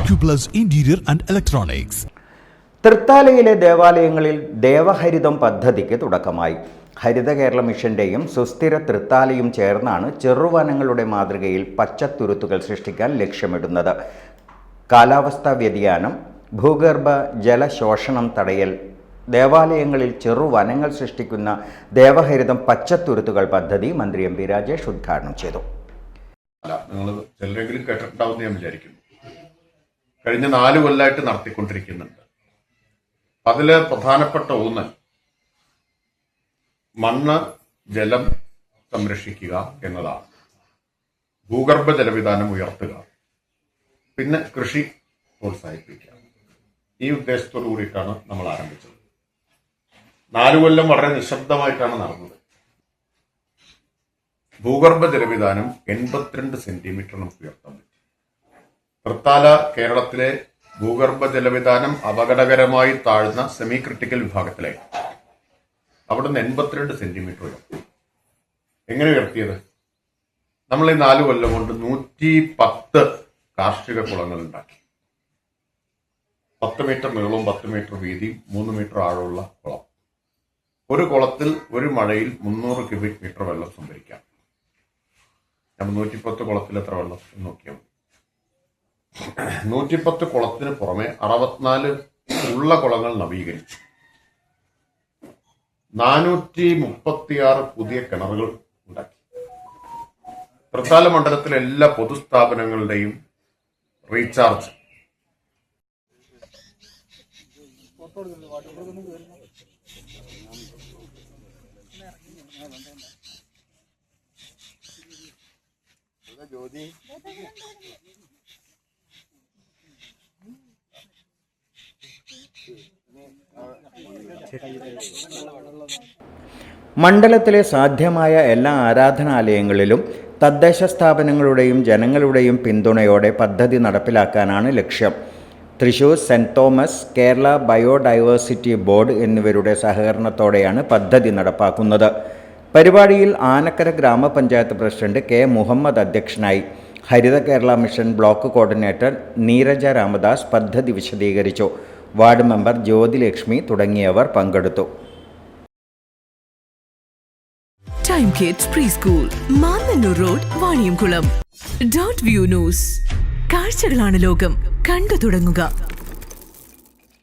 Acuplus Interior and Electronics. തൃത്താലയിലെ ദേവാലയങ്ങളിൽ ദേവഹരിതം പദ്ധതിക്ക് തുടക്കമായി. ഹരിത കേരള മിഷന്റെയും സുസ്ഥിര തൃത്താലയും ചേർന്നാണ് ചെറുവനങ്ങളുടെ മാതൃകയിൽ പച്ചത്തുരുത്തുകൾ സൃഷ്ടിക്കാൻ ലക്ഷ്യമിടുന്നത്. കാലാവസ്ഥാ വ്യതിയാനം, ഭൂഗർഭ ജലശോഷണം തടയൽ, ദേവാലയങ്ങളിൽ ചെറുവനങ്ങൾ സൃഷ്ടിക്കുന്ന ദേവഹരിതം പച്ചത്തുരുത്തുകൾ പദ്ധതി മന്ത്രി എം പി രാജേഷ് ഉദ്ഘാടനം ചെയ്തു. നിങ്ങൾ ചിലരെങ്കിലും കേട്ടിട്ടുണ്ടാവുമെന്ന് ഞാൻ വിചാരിക്കുന്നു. കഴിഞ്ഞ 4 കൊല്ലമായിട്ട് നടത്തിക്കൊണ്ടിരിക്കുന്നുണ്ട്. അതില് പ്രധാനപ്പെട്ട ഊന്നൽ മണ്ണ് ജലം സംരക്ഷിക്കുക എന്നതാണ്. ഭൂഗർഭ ജലവിധാനം ഉയർത്തുക, പിന്നെ കൃഷി പ്രോത്സാഹിപ്പിക്കുക. ഈ ഉദ്ദേശത്തോടു കൂടിയിട്ടാണ് നമ്മൾ ആരംഭിച്ചത്. 4 കൊല്ലം വളരെ നിശബ്ദമായിട്ടാണ് നടന്നത്. ഭൂഗർഭ ജലവിധാനം 82 സെന്റിമീറ്റർ നമുക്ക് ഉയർത്താൻ പറ്റും. തൃത്താല കേരളത്തിലെ ഭൂഗർഭ ജലവിധാനം അപകടകരമായി താഴ്ന്ന സെമി ക്രിട്ടിക്കൽ വിഭാഗത്തിലായി. അവിടുന്ന് 82 സെന്റിമീറ്റർ ഉയർത്തി. എങ്ങനെ ഉയർത്തിയത്? നമ്മൾ ഈ 4 കൊല്ലം കൊണ്ട് 110 കാർഷിക കുളങ്ങൾ ഉണ്ടാക്കി. 10 മീറ്റർ നീളവും 10 മീറ്റർ വീതിയും 3 മീറ്റർ ആഴമുള്ള കുളം. ഒരു കുളത്തിൽ ഒരു മഴയിൽ 300 ക്യൂബിക് മീറ്റർ വെള്ളം സംഭരിക്കാം. നമ്മൾ 110 കുളത്തിൽ എത്ര വെള്ളം നോക്കിയാൽ 110 കുളത്തിന് പുറമെ 64 ഉള്ള കുളങ്ങൾ നവീകരിച്ചു. 436 പുതിയ കിണറുകൾ ഉണ്ടാക്കി. തൃത്താല മണ്ഡലത്തിലെ എല്ലാ പൊതുസ്ഥാപനങ്ങളുടെയും റീചാർജ് മണ്ഡലത്തിലെ സാധ്യമായ എല്ലാ ആരാധനാലയങ്ങളിലും തദ്ദേശ സ്ഥാപനങ്ങളുടെയും ജനങ്ങളുടെയും പിന്തുണയോടെ പദ്ധതി നടപ്പിലാക്കാനാണ് ലക്ഷ്യം. Thrissur saint Thomas, Kerala biodiversity board എന്നിവരുടെ സഹകരണത്തോടെയാണ് പദ്ധതി നടപ്പാക്കുന്നത്. പരിപാടിയിൽ ആനക്കര ഗ്രാമപഞ്ചായത്ത് പ്രസിഡന്റ് കെ മുഹമ്മദ് അധ്യക്ഷനായി. Haritha Kerala mission block coordinator Neeraja Ramadas പദ്ധതി വിശദീകരിച്ചു. വാർഡ് മെമ്പർ ജ്യോതിലക്ഷ്മി തുടങ്ങിയവർ പങ്കെടുത്തു. Time kids preschool, Mannanur road, Vaniyamkulam. Dot view news. കാഴ്ചകളാണ് ലോകം, കണ്ടു തുടങ്ങുക.